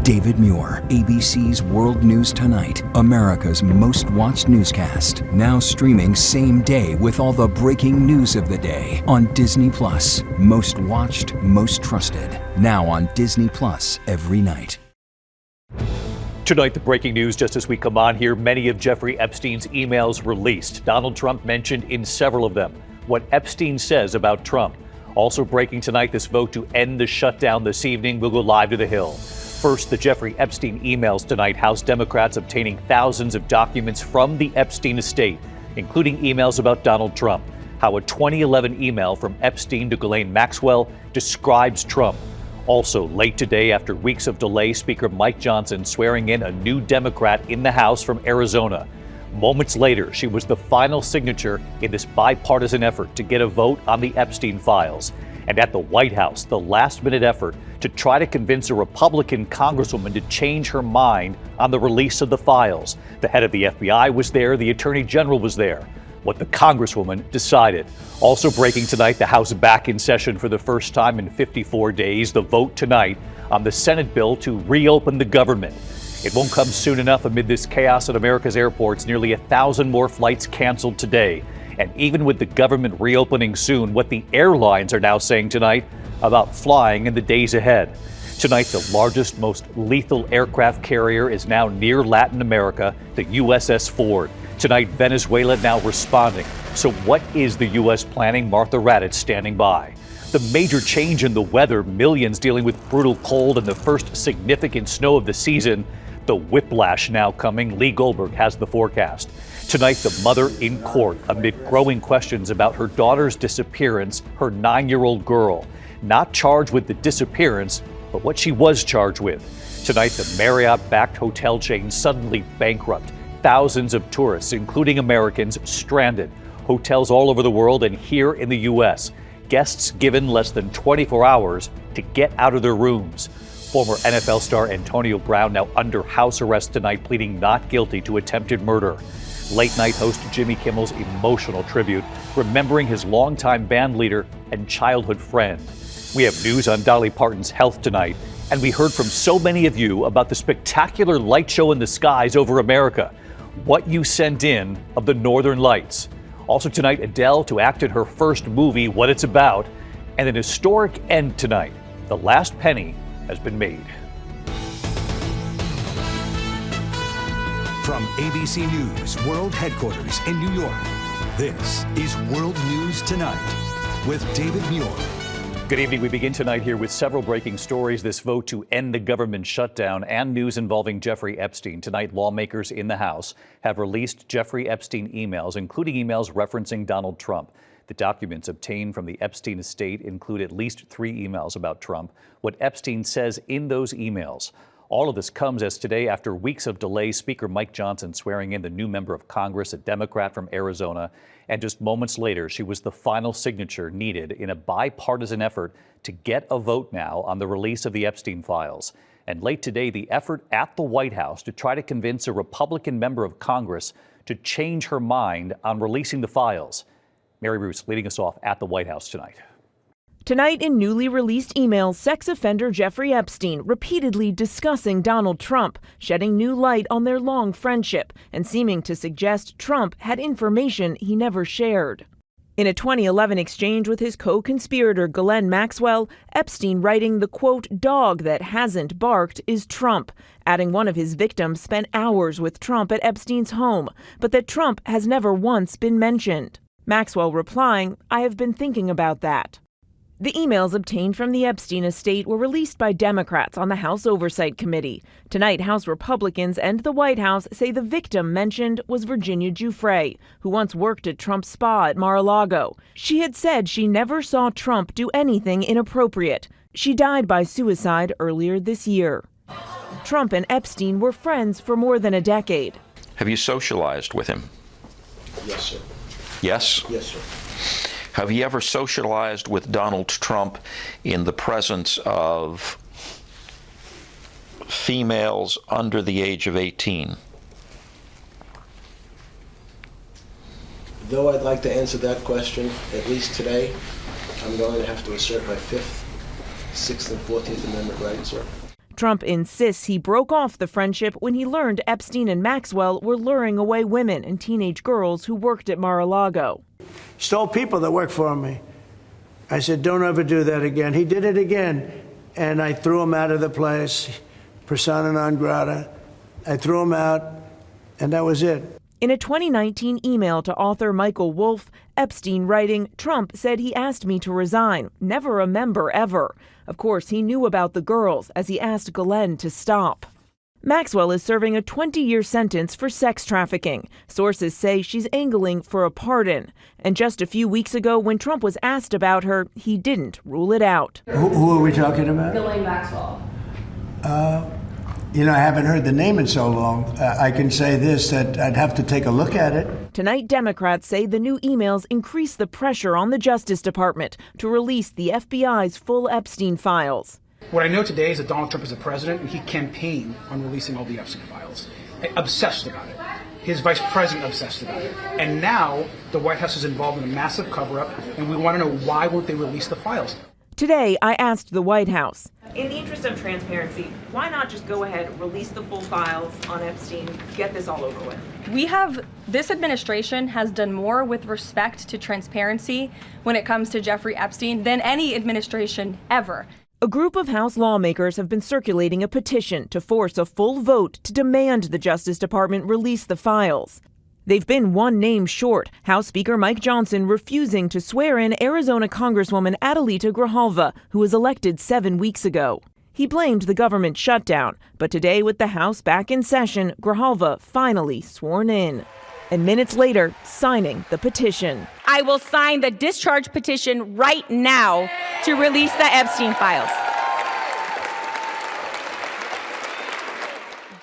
David Muir, ABC's World News Tonight, America's most watched newscast. Now streaming same day with all the breaking news of the day on Disney Plus. Most watched, most trusted. Now on Disney Plus every night. Tonight, the breaking news just as we come on here, many of Jeffrey Epstein's emails released. Donald Trump mentioned in several of them. What Epstein says about Trump. Also breaking tonight, this vote to end the shutdown this evening. We'll go live to the Hill. First, the Jeffrey Epstein emails tonight. House Democrats obtaining thousands of documents from the Epstein estate, including emails about Donald Trump. How a 2011 email from Epstein to Ghislaine Maxwell describes Trump. Also, late today, after weeks of delay, Speaker Mike Johnson swearing in a new Democrat in the House from Arizona. Moments later, she was the final signature in this bipartisan effort to get a vote on the Epstein files. And at the White House, the last-minute effort to try to convince a Republican congresswoman to change her mind on the release of the files. The head of the FBI was there, the Attorney General was there. What the congresswoman decided. Also breaking tonight, the House back in session for the first time in 54 days. The vote tonight on the Senate bill to reopen the government. It won't come soon enough amid this chaos at America's airports. Nearly 1,000 more flights canceled today. And even with the government reopening soon, what the airlines are now saying tonight about flying in the days ahead. Tonight, the largest, most lethal aircraft carrier is now near Latin America, the USS Ford. Tonight, Venezuela now responding. So what is the U.S. planning? Martha Raddatz standing by. The major change in the weather, millions dealing with brutal cold and the first significant snow of the season. The whiplash now coming. Lee Goldberg has the forecast. Tonight, the mother in court amid growing questions about her daughter's disappearance, her 9-year-old girl. Not charged with the disappearance, but what she was charged with. Tonight, the Marriott-backed hotel chain suddenly bankrupt. Thousands of tourists, including Americans, stranded. Hotels all over the world and here in the U.S. Guests given less than 24 hours to get out of their rooms. Former NFL star Antonio Brown now under house arrest tonight, pleading not guilty to attempted murder. Late night host Jimmy Kimmel's emotional tribute, remembering his longtime band leader and childhood friend. We have news on Dolly Parton's health tonight, and we heard from so many of you about the spectacular light show in the skies over America. What you sent in of the Northern Lights. Also tonight, Adele to act in her first movie, What It's About, and an historic end tonight. The last penny has been made. From ABC News World Headquarters in New York, this is World News Tonight with David Muir. Good evening. We begin tonight here with several breaking stories. This vote to end the government shutdown and news involving Jeffrey Epstein. Tonight, lawmakers in the House have released Jeffrey Epstein emails, including emails referencing Donald Trump. The documents obtained from the Epstein estate include at least 3 emails about Trump. What Epstein says in those emails. All of this comes as today, after weeks of delay, Speaker Mike Johnson swearing in the new member of Congress, a Democrat from Arizona. And just moments later, she was the final signature needed in a bipartisan effort to get a vote now on the release of the Epstein files. And late today, the effort at the White House to try to convince a Republican member of Congress to change her mind on releasing the files. Mary Roos leading us off at the White House tonight. Tonight in newly released emails, sex offender Jeffrey Epstein repeatedly discussing Donald Trump, shedding new light on their long friendship and seeming to suggest Trump had information he never shared. In a 2011 exchange with his co-conspirator Ghislaine Maxwell, Epstein writing the, quote, dog that hasn't barked is Trump, adding one of his victims spent hours with Trump at Epstein's home, but that Trump has never once been mentioned. Maxwell replying, I have been thinking about that. The emails obtained from the Epstein estate were released by Democrats on the House Oversight Committee. Tonight, House Republicans and the White House say the victim mentioned was Virginia Giuffre, who once worked at Trump's spa at Mar-a-Lago. She had said she never saw Trump do anything inappropriate. She died by suicide earlier this year. Trump and Epstein were friends for more than a decade. Have you socialized with him? Yes, sir. Yes? Yes, sir. Have you ever socialized with Donald Trump in the presence of females under the age of 18? Though I'd like to answer that question, at least today, I'm going to have to assert my 5th, 6th, and 14th Amendment rights, sir. Trump insists he broke off the friendship when he learned Epstein and Maxwell were luring away women and teenage girls who worked at Mar-a-Lago. Stole people that worked for me. I said, don't ever do that again. He did it again, and I threw him out of the place, persona non grata. I threw him out, and that was it. In a 2019 email to author Michael Wolff, Epstein writing, Trump said he asked me to resign, never a member ever. Of course, he knew about the girls as he asked Ghislaine to stop. Maxwell is serving a 20-year sentence for sex trafficking. Sources say she's angling for a pardon. And just a few weeks ago, when Trump was asked about her, he didn't rule it out. Who are we talking about? Ghislaine Maxwell. I haven't heard the name in so long. I can say this, that I'd have to take a look at it. Tonight, Democrats say the new emails increase the pressure on the Justice Department to release the FBI's full Epstein files. What I know today is that Donald Trump is the president, and he campaigned on releasing all the Epstein files. Obsessed about it. His vice president obsessed about it. And now the White House is involved in a massive cover-up, and we want to know why won't they release the files. Today, I asked the White House, in the interest of transparency, why not just go ahead, release the full files on Epstein, get this all over with? This administration has done more with respect to transparency when it comes to Jeffrey Epstein than any administration ever. A group of House lawmakers have been circulating a petition to force a full vote to demand the Justice Department release the files. They've been one name short, House Speaker Mike Johnson refusing to swear in Arizona Congresswoman Adelita Grijalva, who was elected 7 weeks ago. He blamed the government shutdown, but today with the House back in session, Grijalva finally sworn in. And minutes later, signing the petition. I will sign the discharge petition right now to release the Epstein files.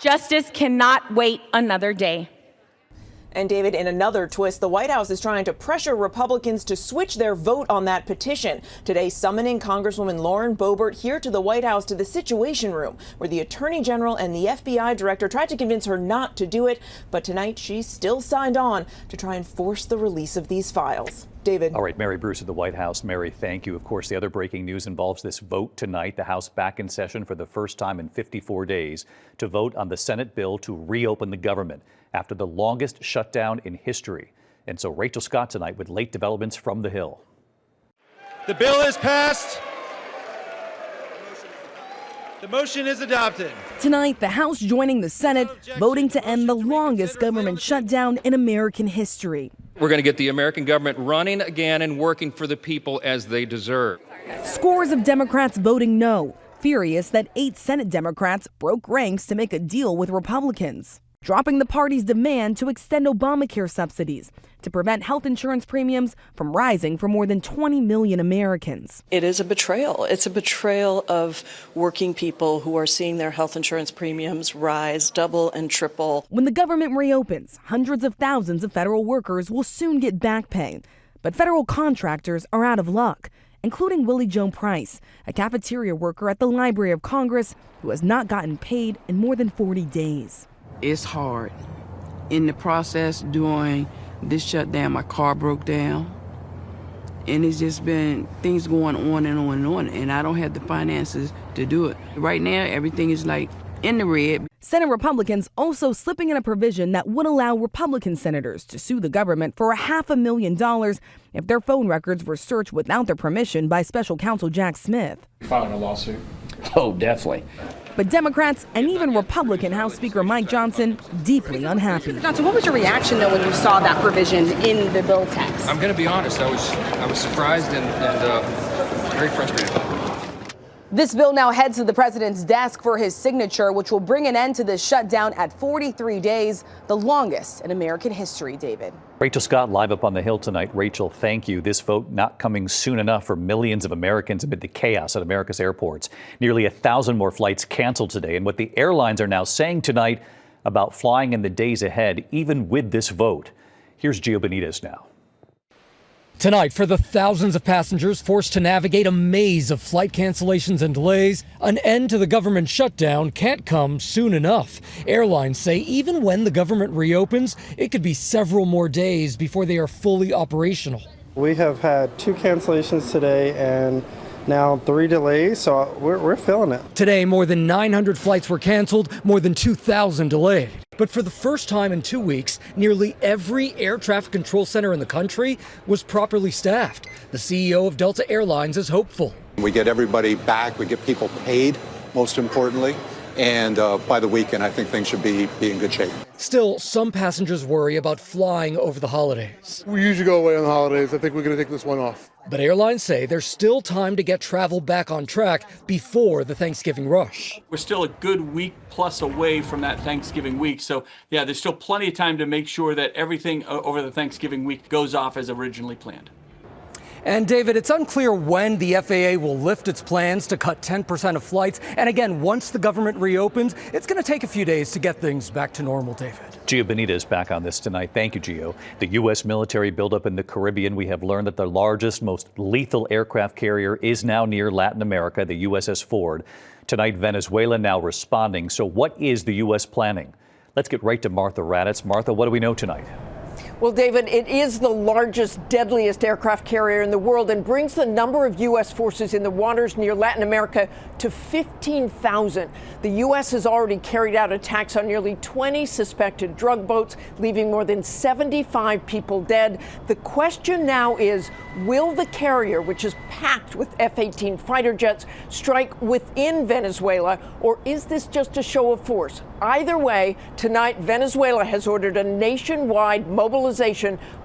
Justice cannot wait another day. And David, in another twist, the White House is trying to pressure Republicans to switch their vote on that petition. Today, summoning Congresswoman Lauren Boebert here to the White House to the Situation Room, where the Attorney General and the FBI Director tried to convince her not to do it. But tonight, she's still signed on to try and force the release of these files. David. All right, Mary Bruce at the White House. Mary, thank you. Of course, the other breaking news involves this vote tonight. The House back in session for the first time in 54 days to vote on the Senate bill to reopen the government after the longest shutdown in history. And so Rachel Scott tonight with late developments from the Hill. The bill is passed. The motion is adopted. Tonight, the House joining the Senate, voting to end the longest government shutdown in American history. We're going to get the American government running again and working for the people as they deserve. Scores of Democrats voting no, furious that 8 Senate Democrats broke ranks to make a deal with Republicans, dropping the party's demand to extend Obamacare subsidies to prevent health insurance premiums from rising for more than 20 million Americans. It is a betrayal. It's a betrayal of working people who are seeing their health insurance premiums rise double and triple. When the government reopens, hundreds of thousands of federal workers will soon get back pay. But federal contractors are out of luck, including Willie Joe Price, a cafeteria worker at the Library of Congress who has not gotten paid in more than 40 days. It's hard. In the process during this shutdown, my car broke down. And it's just been things going on and on and on. And I don't have the finances to do it. Right now, everything is like in the red. Senate Republicans also slipping in a provision that would allow Republican senators to sue the government for $500,000 if their phone records were searched without their permission by special counsel Jack Smith. Filing a lawsuit? Oh, definitely. But Democrats and even Republican House Speaker Mike Johnson deeply unhappy. Johnson, what was your reaction, though, when you saw that provision in the bill text? I'm going to be honest. I was surprised and very frustrated. This bill now heads to the president's desk for his signature, which will bring an end to this shutdown at 43 days, the longest in American history, David. Rachel Scott live up on the Hill tonight. Rachel, thank you. This vote not coming soon enough for millions of Americans amid the chaos at America's airports. Nearly 1,000 more flights canceled today. And what the airlines are now saying tonight about flying in the days ahead, even with this vote. Here's Gio Benitez now. Tonight, for the thousands of passengers forced to navigate a maze of flight cancellations and delays, an end to the government shutdown can't come soon enough. Airlines say even when the government reopens, it could be several more days before they are fully operational. We have had 2 cancellations today, and now 3 delays, so we're feeling it. Today, more than 900 flights were canceled, more than 2,000 delayed. But for the first time in 2 weeks, nearly every air traffic control center in the country was properly staffed. The CEO of Delta Airlines is hopeful. We get everybody back, we get people paid, most importantly. And by the weekend, I think things should be in good shape. Still, some passengers worry about flying over the holidays. We usually go away on the holidays. I think we're going to take this one off. But airlines say there's still time to get travel back on track before the Thanksgiving rush. We're still a good week plus away from that Thanksgiving week. So, yeah, there's still plenty of time to make sure that everything over the Thanksgiving week goes off as originally planned. And David, it's unclear when the FAA will lift its plans to cut 10% of flights. And again, once the government reopens, it's going to take a few days to get things back to normal, David. Gio Benitez back on this tonight. Thank you, Gio. The U.S. military buildup in the Caribbean. We have learned that the largest, most lethal aircraft carrier is now near Latin America, the USS Ford. Tonight, Venezuela now responding. So what is the U.S. planning? Let's get right to Martha Raddatz. Martha, what do we know tonight? Well, David, it is the largest, deadliest aircraft carrier in the world and brings the number of U.S. forces in the waters near Latin America to 15,000. The U.S. has already carried out attacks on nearly 20 suspected drug boats, leaving more than 75 people dead. The question now is, will the carrier, which is packed with F-18 fighter jets, strike within Venezuela, or is this just a show of force? Either way, tonight, Venezuela has ordered a nationwide mobilization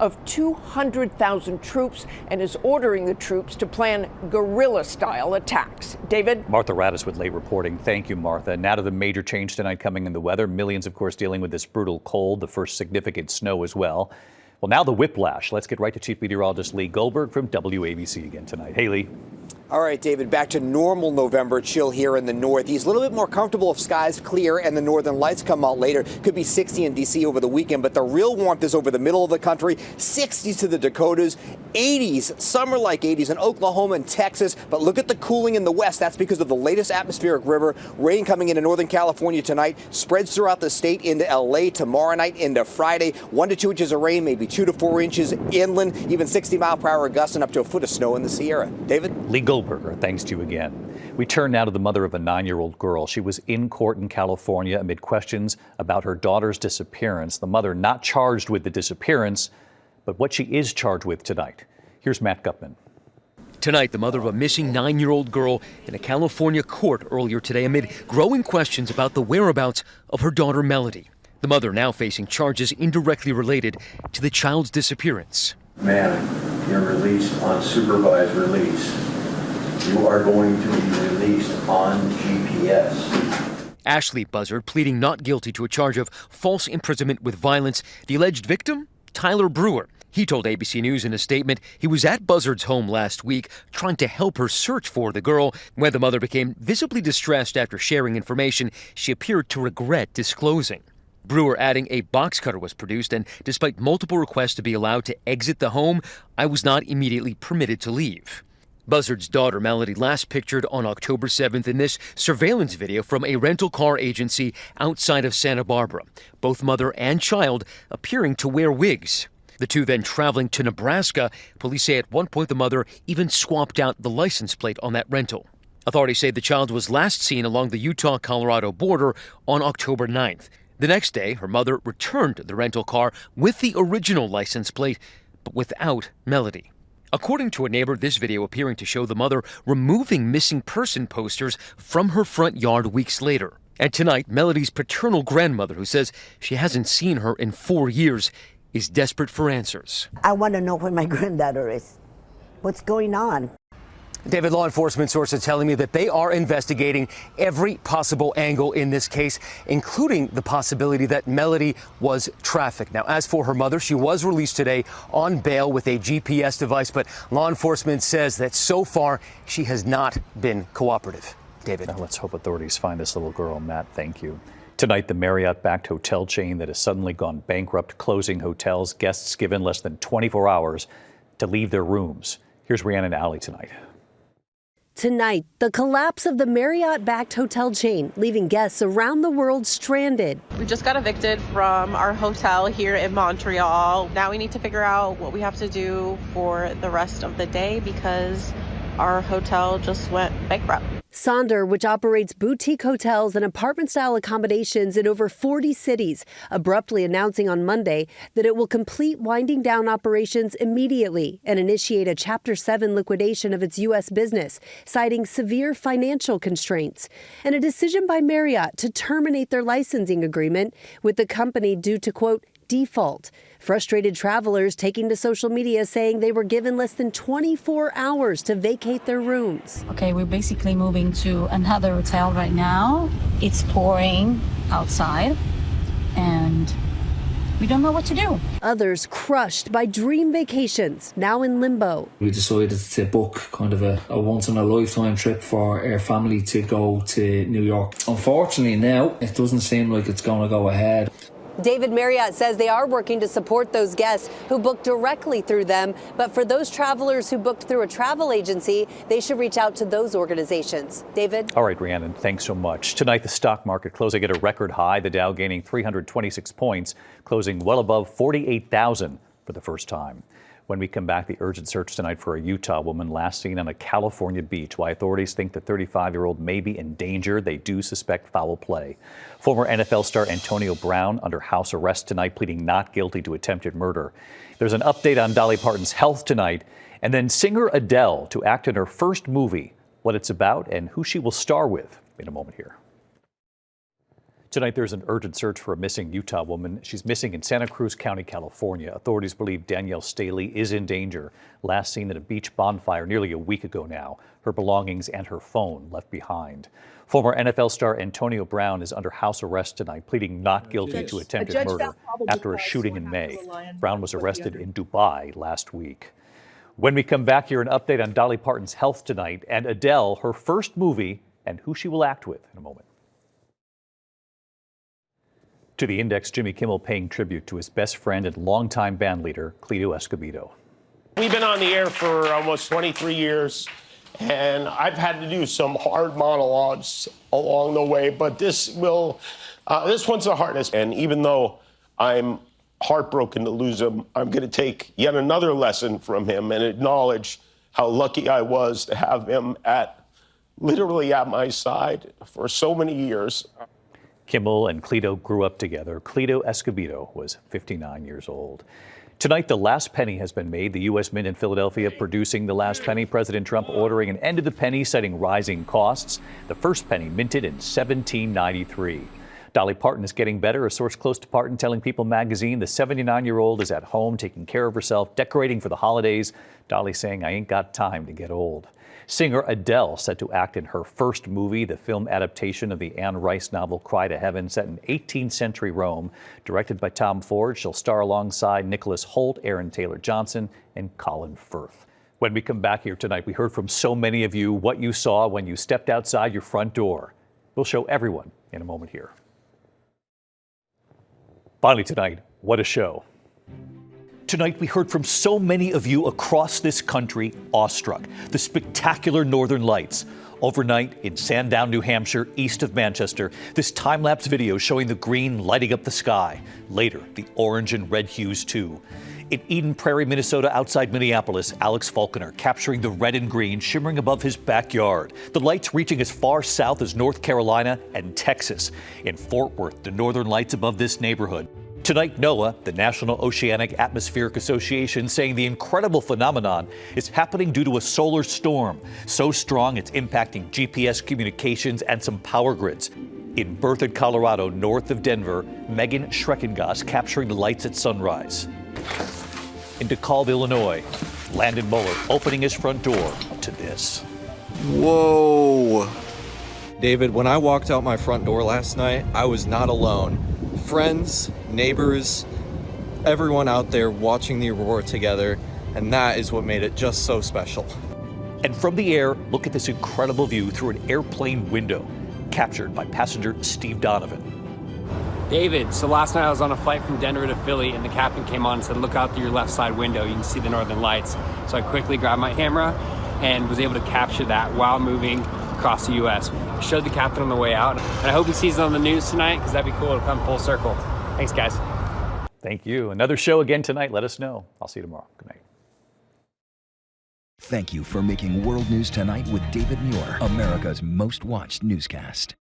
of 200,000 troops and is ordering the troops to plan guerrilla-style attacks. David? Martha Raddatz with late reporting. Thank you, Martha. Now to the major change tonight coming in the weather. Millions, of course, dealing with this brutal cold, the first significant snow as well. Well, now the whiplash. Let's get right to Chief Meteorologist Lee Goldberg from WABC again tonight. Hey, Lee. All right, David, back to normal November chill here in the Northeast. A little bit more comfortable if skies clear and the northern lights come out later. Could be 60 in D.C. over the weekend, but the real warmth is over the middle of the country. 60s to the Dakotas, 80s, summer-like 80s in Oklahoma and Texas. But look at the cooling in the west. That's because of the latest atmospheric river. Rain coming into Northern California tonight. Spreads throughout the state into L.A. tomorrow night into Friday. 1 to 2 inches of rain, maybe 2 to 4 inches inland. Even 60-mile-per-hour gusts and up to a foot of snow in the Sierra. David? Lee Goldberg, thanks to you again. We turn now to the mother of a 9-year-old girl. She was in court in California amid questions about her daughter's disappearance. The mother not charged with the disappearance, but what she is charged with tonight. Here's Matt Gutman. Tonight, the mother of a missing 9-year-old girl in a California court earlier today amid growing questions about the whereabouts of her daughter Melody. The mother now facing charges indirectly related to the child's disappearance. Ma'am, you're released on supervised release. You are going to be released on GPS. Ashley Buzzard pleading not guilty to a charge of false imprisonment with violence. The alleged victim, Tyler Brewer. He told ABC News in a statement he was at Buzzard's home last week trying to help her search for the girl. When the mother became visibly distressed after sharing information she appeared to regret disclosing. Brewer adding a box cutter was produced, and despite multiple requests to be allowed to exit the home, I was not immediately permitted to leave. Buzzard's daughter, Melody, last pictured on October 7th in this surveillance video from a rental car agency outside of Santa Barbara. Both mother and child appearing to wear wigs. The two then traveling to Nebraska. Police say at one point the mother even swapped out the license plate on that rental. Authorities say the child was last seen along the Utah-Colorado border on October 9th. The next day, her mother returned the rental car with the original license plate, but without Melody. According to a neighbor, this video appearing to show the mother removing missing person posters from her front yard weeks later. And tonight, Melody's paternal grandmother, who says she hasn't seen her in 4 years, is desperate for answers. I want to know where my granddaughter is. What's going on? David, law enforcement sources telling me that they are investigating every possible angle in this case, including the possibility that Melody was trafficked. Now, as for her mother, she was released today on bail with a GPS device, but law enforcement says that so far she has not been cooperative. David. Now let's hope authorities find this little girl. Matt, thank you. Tonight, the Marriott-backed hotel chain that has suddenly gone bankrupt, closing hotels, guests given less than 24 hours to leave their rooms. Here's Rhiannon Alley tonight. Tonight, the collapse of the Marriott-backed hotel chain, leaving guests around the world stranded. We just got evicted from our hotel here in Montreal. Now we need to figure out what we have to do for the rest of the day because our hotel just went bankrupt. Sonder, which operates boutique hotels and apartment-style accommodations in over 40 cities, abruptly announcing on Monday that it will complete winding down operations immediately and initiate a Chapter 7 liquidation of its U.S. business, citing severe financial constraints, and a decision by Marriott to terminate their licensing agreement with the company due to, quote, default. Frustrated travelers taking to social media saying they were given less than 24 hours to vacate their rooms. Okay, we're basically moving to another hotel right now. It's pouring outside and we don't know what to do. Others crushed by dream vacations, now in limbo. We decided to book kind of a once-in-a-lifetime trip for our family to go to New York. Unfortunately now, it doesn't seem like it's going to go ahead. David Marriott says they are working to support those guests who booked directly through them. But for those travelers who booked through a travel agency, they should reach out to those organizations. David? All right, Rhiannon, thanks so much. Tonight, the stock market closing at a record high, the Dow gaining 326 points, closing well above 48,000 for the first time. When we come back, the urgent search tonight for a Utah woman last seen on a California beach. Why authorities think the 35-year-old may be in danger. They do suspect foul play. Former NFL star Antonio Brown under house arrest tonight, pleading not guilty to attempted murder. There's an update on Dolly Parton's health tonight. And then singer Adele to act in her first movie, what it's about and who she will star with in a moment here. Tonight, there's an urgent search for a missing Utah woman. She's missing in Santa Cruz County, California. Authorities believe Danielle Staley is in danger. Last seen at a beach bonfire nearly a week ago now. Her belongings and her phone left behind. Former NFL star Antonio Brown is under house arrest tonight, pleading not guilty to attempted murder after a shooting in May. Brown was arrested in Dubai last week. When we come back here, an update on Dolly Parton's health tonight and Adele, her first movie, and who she will act with in a moment. To the Index, Jimmy Kimmel paying tribute to his best friend and longtime band leader, Cleto Escobedo. We've been on the air for almost 23 years, and I've had to do some hard monologues along the way, but this one's the hardest. And even though I'm heartbroken to lose him, I'm going to take yet another lesson from him and acknowledge how lucky I was to have him literally at my side for so many years. Kimmel and Cleto grew up together. Cleto Escobedo was 59 years old. Tonight, the last penny has been made. The U.S. Mint in Philadelphia producing the last penny. President Trump ordering an end to the penny, citing rising costs. The first penny minted in 1793. Dolly Parton is getting better. A source close to Parton telling People magazine the 79-year-old is at home taking care of herself, decorating for the holidays. Dolly saying, "I ain't got time to get old." Singer Adele set to act in her first movie, the film adaptation of the Anne Rice novel Cry to Heaven, set in 18th century Rome. Directed by Tom Ford, she'll star alongside Nicholas Hoult, Aaron Taylor Johnson, and Colin Firth. When we come back here tonight, we heard from so many of you what you saw when you stepped outside your front door. We'll show everyone in a moment here. Finally tonight, what a show. Tonight, we heard from so many of you across this country awestruck. The spectacular Northern Lights. Overnight in Sandown, New Hampshire, east of Manchester, this time-lapse video showing the green lighting up the sky. Later, the orange and red hues too. In Eden Prairie, Minnesota, outside Minneapolis, Alex Falconer capturing the red and green shimmering above his backyard. The lights reaching as far south as North Carolina and Texas. In Fort Worth, the Northern Lights above this neighborhood. Tonight, NOAA, the National Oceanic Atmospheric Association, saying the incredible phenomenon is happening due to a solar storm. So strong it's impacting GPS communications and some power grids. In Berthoud, Colorado, north of Denver, Megan Schreckengoss capturing the lights at sunrise. In DeKalb, Illinois, Landon Muller opening his front door to this. Whoa. David, when I walked out my front door last night, I was not alone. Friends, neighbors, everyone out there watching the aurora together, and that is what made it just so special. And from the air, look at this incredible view through an airplane window, captured by passenger Steve Donovan. David, so last night I was on a flight from Denver to Philly, and the captain came on and said, "Look out through your left side window, you can see the northern lights." So I quickly grabbed my camera and was able to capture that while moving across the U.S. Showed the captain on the way out, and I hope he sees it on the news tonight, because that'd be cool to come full circle. Thanks, guys. Thank you. Another show again tonight. Let us know. I'll see you tomorrow. Good night. Thank you for making World News Tonight with David Muir, America's most watched newscast.